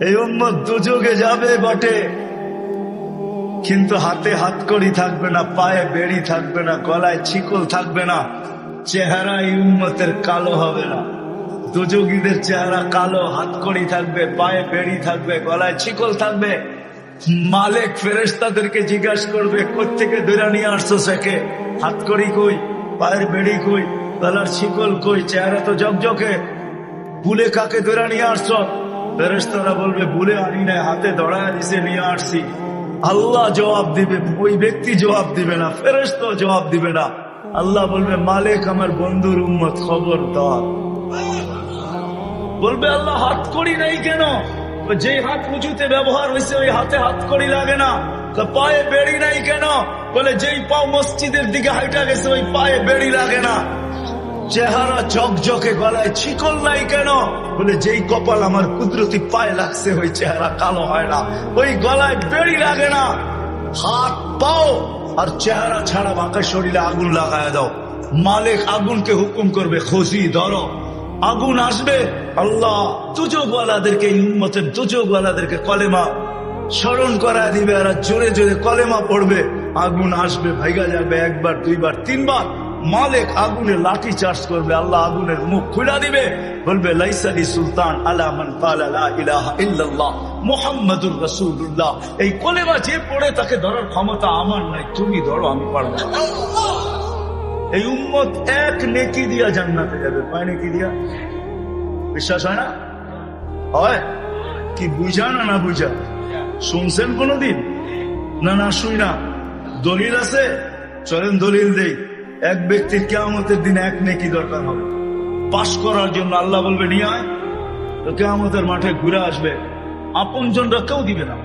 এই উম্মত দুযোগে যাবে বটে, কিন্তু হাতে হাতকড়ি থাকবে না, পায়ে বেড়ি থাকবে না, গলায় ছিকল থাকবে না, চেহারা এই উম্মতের কালো হবে না। দুযোগীদের চেহারা কালো, হাতকড়ি থাকবে, পায়ে বেড়ি থাকবে, গলায় ছিকল থাকবে। মালিক ফেরেশতাদেরকে জিজ্ঞাসা করবে, কোত্থেকে ধরে নিয়ে আসছো সেকে? হাতকড়ি কই, পায়ের বেড়ি কই, গলার ছিকল কই, চেহারা তো জকজকে, বুলে কাকে ধরে নিয়ে আসছো? ফেরেশতারা বলবে, বুলে আনি নাই, হাতে ধরায় দিছে নিয়ে আসছি। আল্লাহ জবাব দিবে, ওই ব্যক্তি জবাব দিবে না, ফেরেশতা জবাব দিবে না। আল্লাহ বলবে, মালিক আমার বন্ধুর উম্মত খবরদার। বলবে, আল্লাহ হাতকড়ি নাই কেন? যে হাত উঁচুতে ব্যবহার হয়েছে ওই হাতে হাতকড়ি লাগে না। পায়ে বেড়ি নাই কেন? বলে যেই পাও মসজিদের দিকে হাইটা গেছে ওই পায়ে বেড়ি লাগে না। চেহারা ঝকঝকে, গলায় ছিকল নাই কেন? বলে যেই কপাল আমার কুদরতি পায়ে লাগছে ওই চেহারা কালো হয় না, ওই গলায় বেড়ি লাগে না। হাত পাও আর চেহারা ছাড়া বাঁকা শরীরে আগুন লাগায় দাও। মালিক আগুনকে হুকুম করবে, খোঁজি ধরো। আগুন আসবে, আল্লাহ দুযোগওয়ালাদেরকে, উম্মতের দুযোগওয়ালাদেরকে কলেমা স্মরণ করায় দিবে, আর জোরে জোরে কলেমা পড়বে। আগুন আসবে, ভাইগা যাবে, একবার দুইবার তিনবার। মালিক আগুনে লাঠি চার্জ করবে, আল্লাহ আগুনের মুখ খুলে দিবে, বলবে, লাইসালি সুলতান আলা মান ক্বালা লা ইলাহা ইল্লাল্লাহ মুহাম্মাদুর রাসূলুল্লাহ। এই কলেমা যে পড়ে তাকে ধরার ক্ষমতা আমার নাই, তুমি ধরো, আমি পারবো না। এই উম্মত এক নেকি দিয়া জান্নাতে যাবে। পায় নেকি দিয়া? বিশ্বাস হয় না? হয় কি? বুঝা না না বুঝা? শুনছেন কোনদিন? না না শুই না। দলিল আছে? চলেন দলিল দেই। এক ব্যক্তির কিয়ামতের দিন এক নেকি দরকার হবে পাশ করার জন্য। আল্লাহ বলবে, নিয়ে আয়। তো কিয়ামতের মাঠে ঘুরে আসবে, আপন জনরা কেউ দিবে না।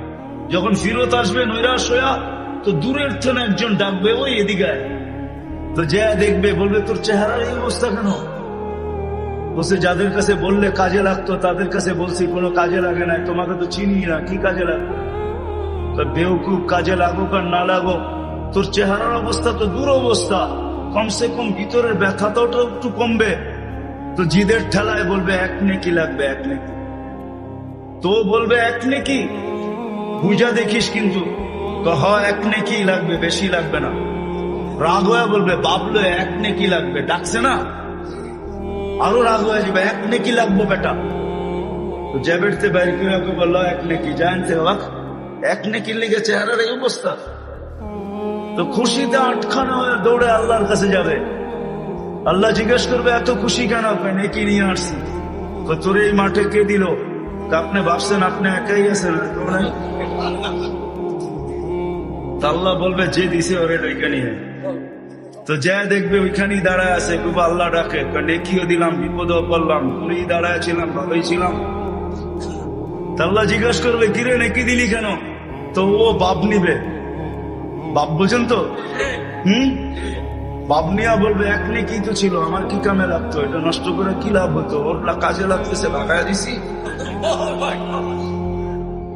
যখন ফিরত আসবে নৈরাশ হইয়া, তো দূরের থেকে একজন ডাকবে, ওই এদিকে আয়। তো যে দেখবে বলবে, তোর চেহারার এই অবস্থা কেন? বলছে, যাদের কাছে বললে কাজে লাগতো তাদের কাছে বলছি, কোনো কাজে লাগে না, তোমাকে তো চিনি না, কি কাজে লাগবে? বেউকুব, কাজে লাগুক আর না লাগুক, তোর চেহারার অবস্থা তো দূর অবস্থা, কমসে কম ভিতরের ব্যথাটাও একটু কমবে। তো জিদের ঠেলায় বলবে, এক নেকি লাগবে, এক নেকি। তো বলবে, এক নেকি বুঝা দেখিস কিন্তু। এক নেকি লাগবে, বেশি লাগবে না। রাগ হয়ে বলবে, বাবলো এক নেকি লাগবে, ডাকছে না, আরো রাগ হয়ে যাবে, এক নেকি লাগবো বেটা। তো যে বেড়তে বাইরে কেউ বললো এক নেকি, জানতে অবাক, এক নেকির লেগে চেহারার এই অবস্থা। তো খুশিতে আটখানা হয়ে দৌড়ে আল্লাহর কাছে যাবে। আল্লাহ জিজ্ঞেস করবে, এত খুশি কেন? নেকি নিয়ে আসছি। তোর এই মাঠে কে দিল? আপনি ভাবছেন আপনি একাই আছেন? আল্লাহ বলবে, যে দিছে ওরে ওইখানে। তো যা দেখবে ওইখানেই দাঁড়ায় আছে, খুব আল্লাহ ডাকে, নেকিও দিলাম, বিপদও পড়লাম, পুরী দাঁড়ায় ছিলাম, ভালোই ছিলাম। আল্লাহ জিজ্ঞাসা করবে, কিরে নেকি দিলি কেন? তো ও বাপ নিবে। বাপ বোঝেন তো? বাপ নিয়া বলবে, এক নেকি তো ছিল, আমার কি কামে লাগতো? এটা নষ্ট করে কি লাভ হতো? ওর কাজে লাগতেছে, লাগায় দিছি।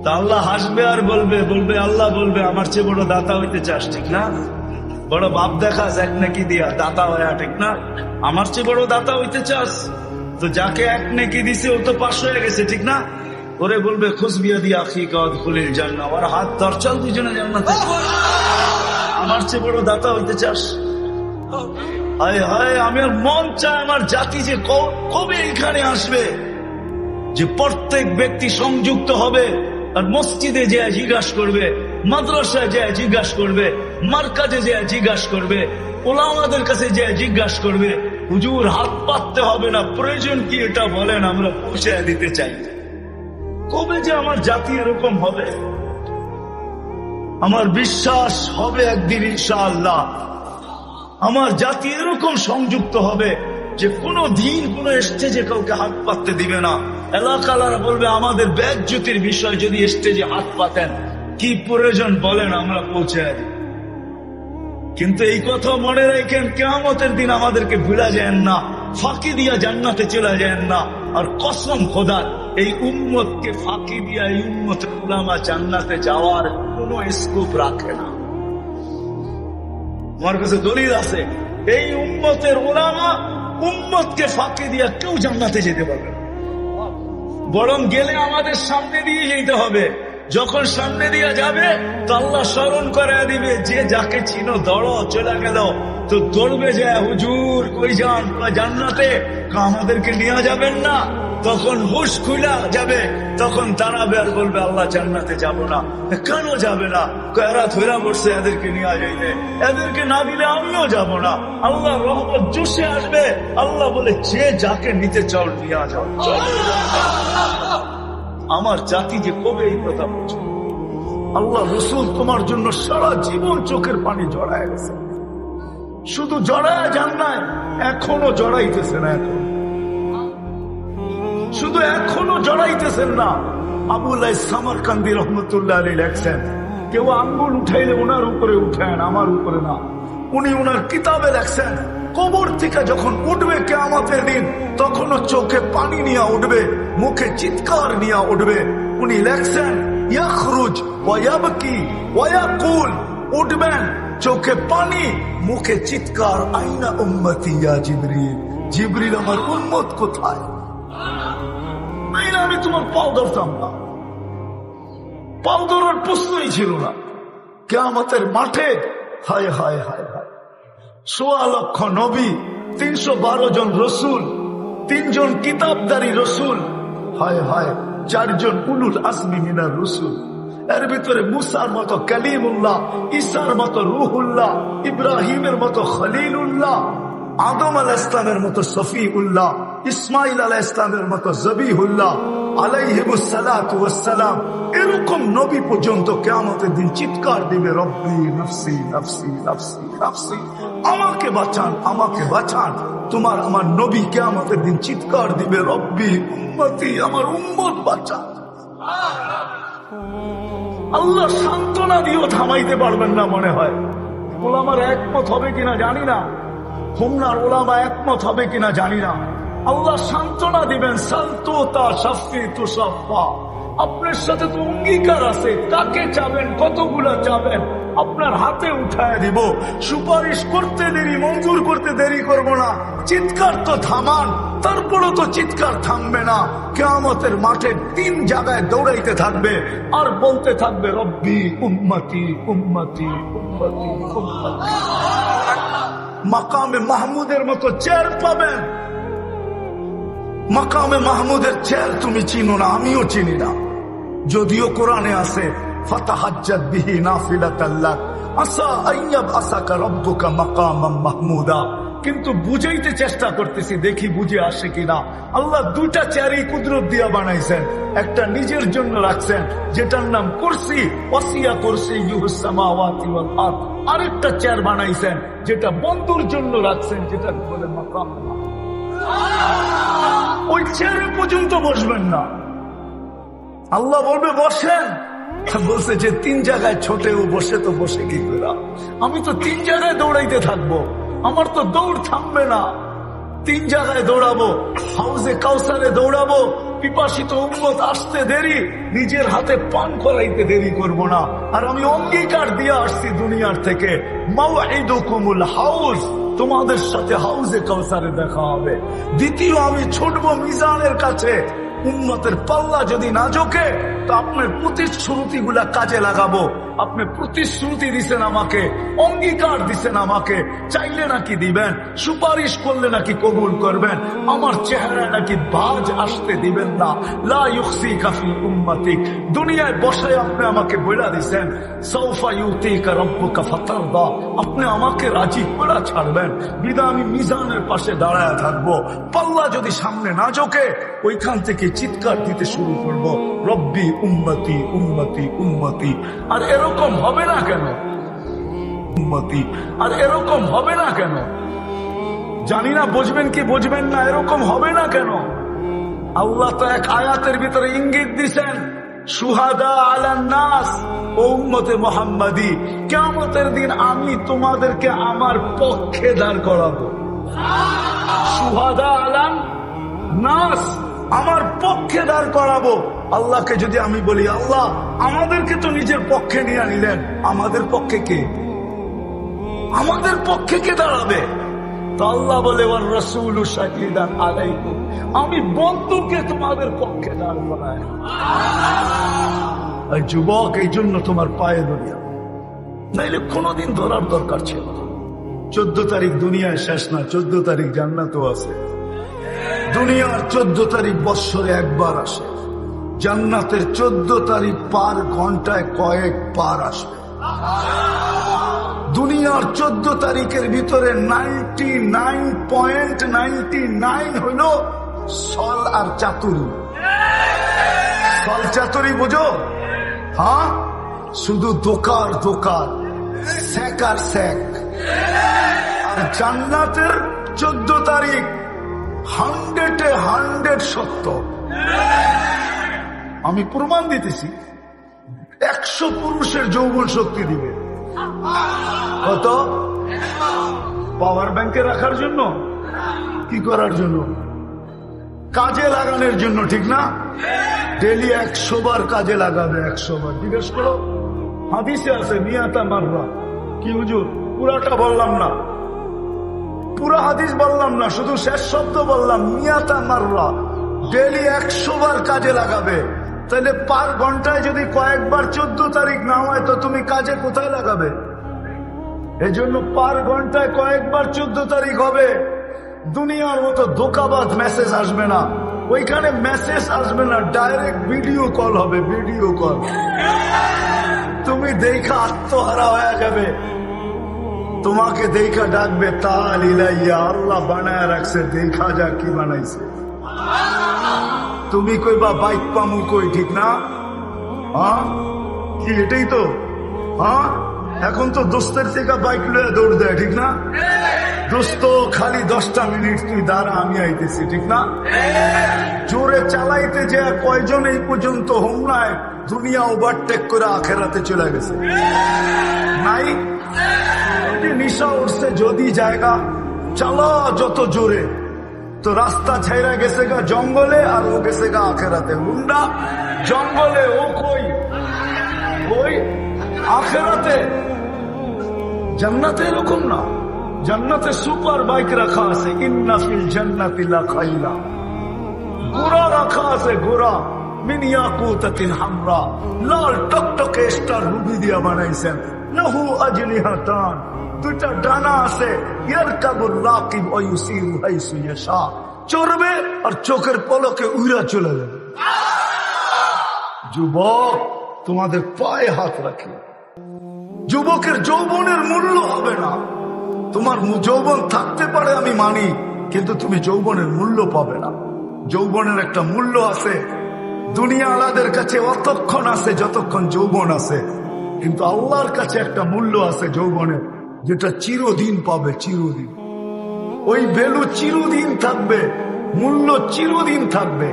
তা আল্লাহ হাসবে আর বলবে আল্লাহ বলবে, আমার চেয়ে বড় দাতা হইতে চাস, ঠিক না? বড় বাপ দেখাস এক নেকি দিয়া, দাতা হয়ে, ঠিক না? আমার চেয়ে বড় দাতা হইতে চাস? তো যাকে এক নেকি দিছে ও তো পাশ হয়ে গেছে, ঠিক না? ওরে বলবে, খুশবিয়া দিয়া আখি কাদ খুলিল জান্নাহ, আর হাত দরচাল দুজনে জান্নাতে। আমার চেয়ে বড় দাতা হইতে চাস? হায় হায়, আমার মন চায় আমার জাতি যে কবে এখানে আসবে, যে প্রত্যেক ব্যক্তি সংযুক্ত হবে আর মসজিদে যে জিজ্ঞাসা করবে, মাদ্রাসায় যে জিজ্ঞাসা করবে, মার্কাজে যে জিজ্ঞাসা করবে, ওলামাদের কাছে যে জিজ্ঞাসা করবে, হুজুর হাত পাততে হবে না, প্রয়োজন কি এটা বলেন, আমরা পৌঁছে দিতে চাই। কবে যে আমার জাতি এরকম হবে? আমার বিশ্বাস হবে একদিন ইনশাআল্লাহ আমার জাতি এরকম সংযুক্ত হবে যে কোনো দিন কোনো স্টেজে কাউকে হাত পাততে দিবে না। এলাকালারা বলবে, আমাদের বেজ্জতির বিষয় যদি স্টেজে হাত পাতেন, কি প্রয়োজন বলেন, আমরা পৌঁছে দিই। কিন্তু এই কথা মনে রাখেন, কিয়ামতের দিন আমাদেরকে ভুলা যায় না, ফাঁকি দিয়া জান্নাতে চলে যায় না। আর কসম খোদার, এই উম্মতকে ফাঁকি দিয়া এই উম্মতের উলামা জান্নাতে যাওয়ার কোনো স্কোপ রাখে না। আমার কাছে দলিল আছে, এই উম্মতের উলামা উম্মতকে ফাঁকি দিয়া কেউ জান্নাতে যেতে পারবে না। বরং গেলে আমাদের সামনে দিয়ে যেতে হবে। যখন সামনে দিয়ে যাবে তো আল্লাহ স্মরণ করে দিবে, যে যাকে চিনো দৌড়ো, চলে গেল তো দৌড়বে যে হুজুর কই যান, জান্নাতে, আমাদেরকে নিয়ে যাবেন না। তখন হুশ খুলা যাবে, তখন দাঁড়াবে আর বলবে আল্লাহ জান্নাতে যাব না। কেন যাবে না? এরা ধরা পড়ছে, এদেরকে নিয়ে যাইলে, এদেরকে না দিলে আমিও যাব না। আল্লাহ রহমত জোশে আসবে। আল্লাহ বলে যে যাকে নিতে চাও নিয়ে যাও। আমার জাতি যে কবে এই কথা বলছে, আল্লাহ রসুল তোমার জন্য সারা জীবন চোখের পানি জড়ায় গেছে। শুধু জড়ায় যান না, এখনো জড়াইতেছে না, এখন শুধু এখনো জড়াইতেছেন না। আবুল সামারকান্দি রহমতুল্লাহ আলী লেখছেন, কেউ আঙ্গুল উঠাইলে ওনার উপরে উঠেন, আমার উপরে না। উনি ওনার কিতাবে লেখছেন, কবর থেকে যখন উঠবে কিয়ামতের দিন, তখনও চোখে পানি নিয়ে উঠবে, মুখে চিৎকার নিয়ে উঠবে। উনি লেখছেন, ইয়াখরুজ ওয়া ইয়াবকি ওয়া ইয়াকুল, উঠবেন চোখে পানি, মুখে চিৎকার, আইনা উম্মতি ইয়া জিবরিল, জিবরিল আমার উম্মত কোথায়? আমি তোমার পাও ধরতাম না, পাও ধরার প্রশ্নই ছিল না। কিয়ামতের মাঠে হায় হায় হায় হায়, ১৬ লক্ষ নবী, ৩১২ জন রসুল, ৩ জন কিতাবদারী রসুল, হায় হায় ৪ জন উলুল আজমি মিনার রসুল। এর ভিতরে মুসার মতো কালিমুল্লাহ, ঈসার মতো রুহুল্লাহ, ইব্রাহিমের মতো খলিলুল্লাহ, আদম আলাইহিস সালামের মতো সফিউল্লাহ, ইসমাইল আলাইহিস সালামের মতো জবিহুল্লাহ আলাইহিমুস সালাতু ওয়াস সালাম। এরকম নবী পর্যন্ত কিয়ামতের দিন চিৎকার দিবে, রব্বি নফসি নফসি নফসি নফসি, আমাকে বাঁচান আমাকে বাঁচান। তোমার আমার নবী কিয়ামতের দিন চিৎকার দিবে, রব্বি উম্মতি, আমার উম্মত বাঁচান। আল্লাহ সান্ত্বনা দিয়েও থামাইতে পারবেন না মনে হয়। ওলামার একমত হবে কিনা জানি না, হোমনার ওলামা একমত হবে কিনা জানি না। আল্লাহ সান্ত্বনা দিবেন, সান্তুতা শাফি তুসাফা, আপনার সাথে তো অঙ্গীকার আছে, কাকে চাবেন, কতগুলা চাবেন, আপনার হাতে উঠায় দিব। সুপারিশ করতে দেরি, মঞ্জুর করতে দেরি করবো না। চিৎকার তো থামান, তারপরও তো চিৎকার থামবে না। কিয়ামতের মাঠে ৩ জায়গায় দৌড়াইতে থাকবে আর বলতে থাকবে, রব্বি উম্মতি উম্মতি উম্মতি উম্মতি। মাকামে মাহমুদের মতো চেয়ার পাবেন। মাকামে মাহমুদের চেয়ার তুমি চিনো না, আমিও চিনি না, যদিও কোরআনে আছে, ফাতাহাজ্জাত বিহি নাফিলাতাল লাক আসা আইয়াবআসাকা রাব্বুকা মাকামান মাহমুদা। কিন্তু বুঝাইতে চেষ্টা করতেছি, দেখি বুঝে আসে কিনা। আল্লাহ 2টা চেয়ারই কুদরত দিয়া বানাইছেন। একটা নিজের জন্য রাখছেন, যেটার নাম কুরসি, ওয়াসিয়া কুরসিয়ুহুস সামাওয়াতি ওয়াল আরদ। আরেকটা চেয়ার বানাইছেন যেটা বন্ধুর জন্য রাখছেন, যেটা বলে মাকাম। ওই চেয়ারে পর্যন্ত বসবেন না। আল্লাহ বলবে বসেন, বলছে যে 3 জায়গায় ছোটেও বসে, তো বসে কি করে? আমি তো 3 জায়গায় দৌড়াইতে থাকবো, আমার তো দৌড় থামবে না। 3 জায়গায় দৌড়াবো, হাউজে কাউসারে দৌড়াবো, পিপাসিত উম্মত আসতে দেরি, নিজের হাতে পান করাইতে দেরি করব না। আর আমি অঙ্গীকার দিয়ে আসছি দুনিয়ার থেকে, মাওঈদুকুমুল হাউজ, তোমাদের সাথে হাউজে কাউসারে দেখা হবে। দ্বিতীয়, আমি ছুটবো মিজানের কাছে। উম্মতের পাল্লা যদি না ঝোঁকে তো আপনার প্রতিশ্রুতি গুলা কাজে লাগাবো। আপনি প্রতিশ্রুতি দিছেন আমাকে, অঙ্গীকার দিছেন আমাকে, চাইলে নাকি দিবেন, সুপারিশ করলে নাকি কবুল করবেন, আমার চেহারা নাকি বাজ আসতে দিবেন না। লা ইউখসিকা ফি উম্মতিক, দুনিয়ায় বসে আপনি আমাকে বইলা দিছেন, সাউফা ইউতিকা রাব্বুকা ফাতারদা, আপনি আমাকে রাজি করে ছাড়বেন। বিধায় আমি মিজানের পাশে দাঁড়ায় থাকবো। পাল্লা যদি সামনে না ঝোঁকে, ওইখান থেকে চিৎকার দিতে শুরু করব, রব্বি উম্মতি উম্মতি উম্মতি। আর এরকম হবে না কেন? উম্মতি, আর এরকম হবে না কেন? জানি না বুঝবেন কি বুঝবেন না, এরকম হবে না কেন? আল্লাহ তো এক আয়াতের ভিতরে ইঙ্গিত দিছেন, শুহাদা আলান নাস, ও উম্মতে মুহাম্মাদি, কিয়ামতের দিন আমি তোমাদেরকে আমার পক্ষে দাঁড় করাবো। শুহাদা আলান নাস, আমার পক্ষে দাঁড় করাবো। আল্লাহকে যদি আমি বলি, আল্লাহ আমাদেরকে তো নিজের পক্ষে নিয়ে নিলেন, আমাদের পক্ষে কে? আমাদের পক্ষে কে দাঁড়াবে? তো আল্লাহ বলে, ওয়ার রাসূলু শাহিদান আলাইকুম, আমি বন্ধুকে তোমাদের পক্ষে দাঁড় করাই। এই যুবক, এই জন্য তোমার পায়ে দুনিয়া, নাইলে কোনোদিন ধরার দরকার ছিল না। 14 তারিখ দুনিয়ায় শেষ না, 14 তারিখ জান্নাতও আছে। দুনিয়ার 14 তারিখ বৎসরে একবার আসে, জান্নাতের 14 তারিখ পার ঘন্টায় কয়েক পার আসবে। দুনিয়ার 14 তারিখের ভিতরে 99.99 হইল সল আর চাতুরি। সল চাতুরি বুঝো? হ্যাঁ, শুধু দোকার দোকার, স্যাক আর স্যাক। আর জান্নাতের 14 তারিখ 100-এ 100 সত্য। আমি প্রমাণ দিতেছি, 100 পুরুষের যৌবন শক্তি দিবে। কত? পাওয়ার ব্যাংকে রাখার জন্য, কি করার জন্য? কাজে লাগানোর জন্য, ঠিক না? ডেলি 100 বার কাজে লাগাবে, 100 বার। জিজ্ঞেস করো, হাদিসে আছে মিয়াতা মাররা। কি হুজুর? পুরাটা বললাম না, পুরা হাদিস বললাম না, শুধু শেষ শব্দ বললাম, মিয়াতা মাররা। ডেলি 100 বার কাজে লাগাবে। তাহলে পার ঘন্টায় যদি কয়েকবার 14 তারিখ না হয়, তো তুমি কাজে কোথায় লাগাবে? এজন্য পার ঘন্টায় কয়েকবার 14 তারিখ হবে। দুনিয়ার মতো ধোকাবাজ মেসেজ আসবে না, ওইখানে মেসেজ আসবে না, ডাইরেক্ট ভিডিও কল হবে। ভিডিও কল তুমি দেখা আত্মহারা হয়ে যাবে। তোমাকে দেখা ডাকবে, তাল ইলাইয়া, আল্লাহ বানায় রাখছে, দেখা যা কি বানাইছে। তুমি কইবা বাইক পামু কই, ঠিক না? হ্যাঁ, কি এটাই তো? হ্যাঁ, এখন তো দোস্তের থেকে বাইক লয়ে দৌড় দেয়, ঠিক না? দোস্ত খালি 10টা মিনিট তুই দাঁড়া, আমি আইতেছি, ঠিক না? জোরে চালাইতে যে কয়জন এই পর্যন্ত হোমনায় দুনিয়া ওভারটেক করে আখেরাতে চলে গেছে নাই? নিশা উঠছে, যদি জায়গা চালা যত জোরে, তো রাস্তা ছাইরা গেছে গা জঙ্গলে, আর ও গেছে গা আখেরাতে। হুন্ডা জঙ্গলে, ও কই? ওই আখেরাতে। জান্নাতে এরকম না, জান্নাতে সুপার বাইক রাখা আছে, ইন্না ফিল জান্নাতি লাখাইলা। ঘোড়া রাখা আছে, ঘোড়া মিন ইয়াকুতাতিন হামরা, লাল টকটকে স্টার রুবি দিয়া বানাইছেন। লাহু আজনিহাতান, 2টা ডানা আছে। ইয়ারকাবুর রাকিব ওয়া ইউসিরু হাইসু ইয়াশা, চড়বে আর চোখের পলকে উইরা চলে যাবে। যুবক, তোমাদের পায়ে হাত রাখি। যুবকের যৌবনের মূল্য হবে না। তোমার যৌবন থাকতে পারে আমি মানি, কিন্তু তুমি যৌবনের মূল্য পাবে না। যৌবনের একটা মূল্য আছে। দুনিয়া আলাদের কাছে অতক্ষণ আছে যতক্ষণ যৌবন আছে, কিন্তু আল্লাহর কাছে একটা মূল্য আছে যৌবনের, যেটা চিরদিন পাবে, চিরদিন। ওই ভ্যালু চিরদিন থাকবে, মূল্য চিরদিন থাকবে।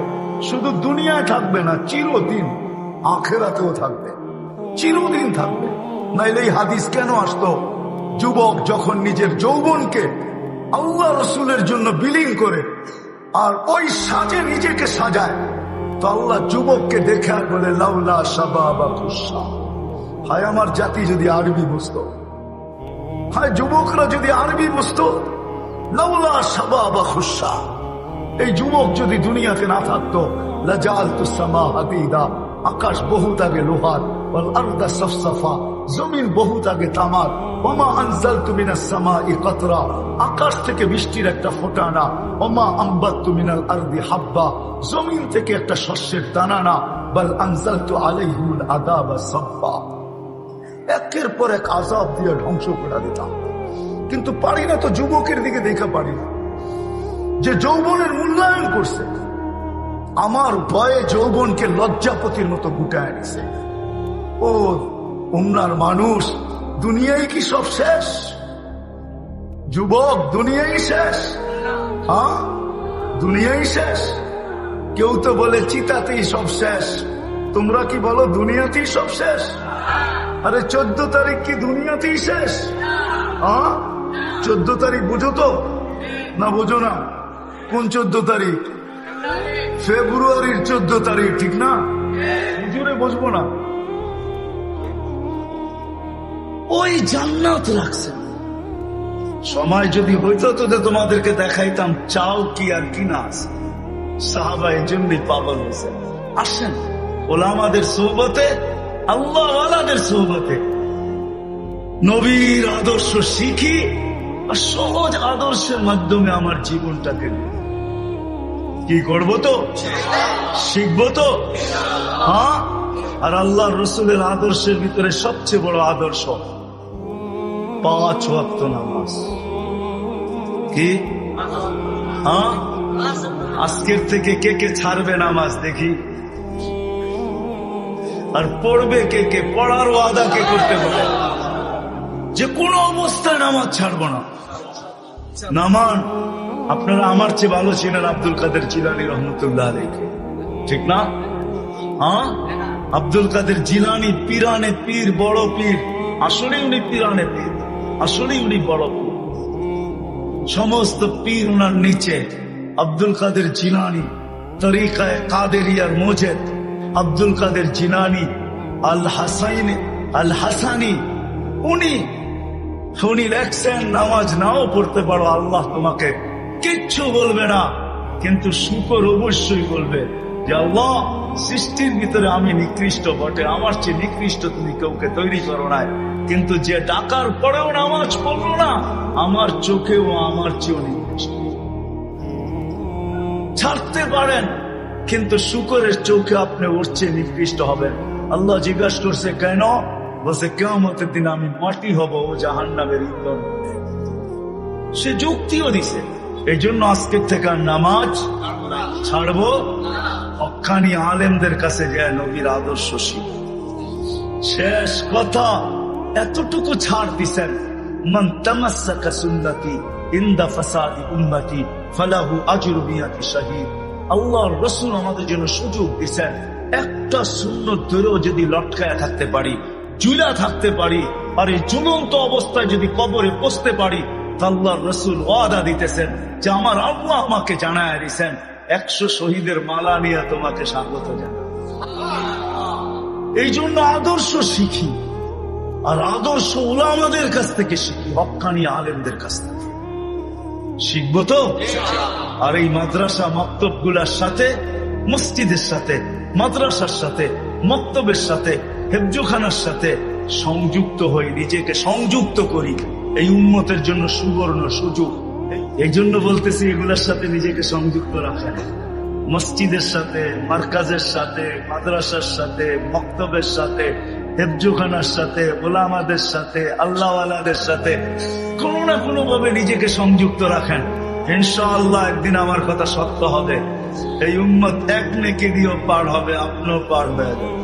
শুধু দুনিয়ায় থাকবে না, চিরদিন আখেরাতেও থাকবে, চিরদিন থাকবে। নাইলে এই হাদিস কেন আসতো? যুবক যখন নিজের যৌবনকে আল্লাহ রসুলের জন্য বিলীন করে আর ওই সাজে নিজেকে সাজায়, তো আল্লাহ যুবককে দেখে আর বলে, লাউলা শাবাবা খুশা। হায় আমার জাতি যদি আরবি বুঝতো, হায় যুবকরা যদি আরবি বুঝতো, লাউলা শাবাবা খুশা। এই যুবক যদি দুনিয়াতে না থাকতো, লাজালতুস সামা হাদিদা, আকাশ বহুত আগে লোহার, ওয়াল আরদা সাফসাফা, জমিন বহুত আগে তামার, ওমা আনজালতু মিনাস সামাই কাতরা, আকাশ থেকে বৃষ্টির একটা ফোঁটা না, ওমা আম্বাততু মিনাল আরদি হাব্বা, জমিন থেকে একটা শস্যের দানা না, বাল আনজালতু আলাইহিল আযাবা সাফা। একের পর এক আযাব দিয়ে ধ্বংস করে দিতাম, কিন্তু পারি না তো। যুবকের দিকে দেখা পারি না, যে যৌবনের মূল্যায়ন করছে। আমার ভয়ে যৌবনকে লজ্জাপতির মতো গুটায় নিছে। ও উমরার মানুষ, দুনিয়ায় কি সব শেষ? যুবক, দুনিয়াই শেষ? হ্যাঁ, দুনিয়াই শেষ। কেউ তো বলে চিতাতেই সব শেষ, তোমরা কি বলো দুনিয়াতেই সব শেষ? আরে 14 তারিখ কি দুনিয়াতেই শেষ? হ্যাঁ, 14 তারিখ বুঝো তো না? বুঝো না? কোন 14 তারিখ? ফেব্রুয়ারির 14 তারিখ, ঠিক না? হুজুরে বুঝবো না? ওই জান্নাত রাখছে। সময় যদি হইতো তো তোমাদেরকে দেখাইতাম চাও কি আর কি না আছে। সাহাবা এই জন্যই পাগল হয়েছে। আসেন ওলামাদের সোহবতে, আল্লাহ ওয়ালাদের সোহবতে নবীর আদর্শ শিখি, আর সহজ আদর্শের মাধ্যমে আমার জীবনটাকে কি করবো তো, শিখবো তো। হ্যাঁ, আর আল্লাহ রসুলের আদর্শের ভিতরে সবচেয়ে বড় আদর্শ 5 ওয়াক্ত নামাজ। কি? হ্যাঁ, আজকের থেকে কে কে ছাড়বে নামাজ দেখি? আর পড়বে কে কে? পড়ার ওয়াদা কে করতে পারে যে কোনো অবস্থায় নামাজ ছাড়বো না? নামান। আপনারা আমার চেয়ে ভালো ছিলেন আব্দুল কাদের জিলানী রহমতুল্লাহ আলাইহি, ঠিক না? হ্যাঁ, আব্দুল কাদের জিলানী পীরানে পীর, বড় পীর। আসলে উনি পীরানে পীর, আসলে উনি বড় পীর। সমস্ত পীর ওনার নিচে। আব্দুল কাদের জিলানী তরিকায়ে কাদেরিয়ার মোজেদ, আব্দুল কাদের জিলানী আল হাসানি, উনি লেখছেন নামাজ নাও পড়তে পারো, আল্লাহ তোমাকে কিচ্ছু বলবে না, কিন্তু শুকর অবশ্যই বলবে যে আল্লাহ সৃষ্টির ভিতরে আমি নিকৃষ্ট বটে, আমার চেয়ে নিকৃষ্ট তুমি কাউকে তৈরি করো নাই, কিন্তু যে ডাকার পরেও নামাজ পড়লো না, আমার চোখেও আমার চেয়েও নিকৃষ্ট। ছাড়তে পারেন, কিন্তু শুকরের চোখে আপনি ওর চেয়ে নিকৃষ্ট হবেন। আল্লাহ জিজ্ঞাসা করছে কেন? বলছে কিয়ামতের দিন আমি মাটি হব, ও জাহান্নামের ইন্ধন। সে যুক্তিও দিছে। এই জন্য আজকের থেকে নামাজ ছাড়বো, হক্কানি আলেমদের কাছে যায় নবীর আদর্শ শিখ। শেষ কথা, এতটুকু ছাড় দিছেন, মান তামাসসাকা সুন্নতি ইনদা ফাসাদি উম্মতি ফালাহু আজরু মিয়াতি শাহীদ। আল্লাহর রাসূল আমাদের জন্য সুযোগ দিছেন, একটা সুন্নত ধরেও যদি লটকায়া থাকতে পারি, ঝুলা থাকতে পারি, আর এই ঝুলন্ত অবস্থায় যদি কবরে পৌঁছতে পারি, আল্লাহর রাসূল ওয়াদা দিতেছেন যে আমার আল্লাহ আমাকে জানায় দিয়েছেন 100 শহীদের মালা নিয়ে তোমাকে স্বাগত জানাই। এই জন্য আদর্শ শিখি, আর আদর্শ উলামাদের কাছ থেকে শিখি, হক্কানি আলেমদের কাছ থেকে শিখবো তো। আর এই মাদ্রাসা মক্তব গুলার সাথে, মসজিদের সাথে, মাদ্রাসার সাথে, মক্তবের সাথে, হেফজোখানার সাথে সংযুক্ত হই, নিজেকে সংযুক্ত করি। এই উম্মতের জন্য সুবর্ণ সুযোগ। এই জন্য বলতেছি এগুলোর সাথে নিজেকে সংযুক্ত রাখেন। মসজিদের সাথে, মার্কাজের সাথে, মাদ্রাসার সাথে, মক্তবের সাথে, হেফজোখানার সাথে, ওলামাদের সাথে, আল্লাহওয়ালাদের সাথে কোনো না কোনো ভাবে নিজেকে সংযুক্ত রাখেন। ইনশাআল্লাহ একদিন আমার কথা সত্য হবে। এই উম্মত এক নেকি দিয়েও পার হবে, আপনিও পার হয়ে যাবেন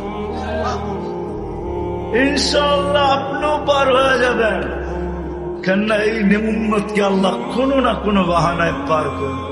ইনশাআল্লাহ, আপনিও পার হয়ে যাবেন। কেননা এই উম্মতকে আল্লাহ কোনো না কোনো বাহানায় পার করবে।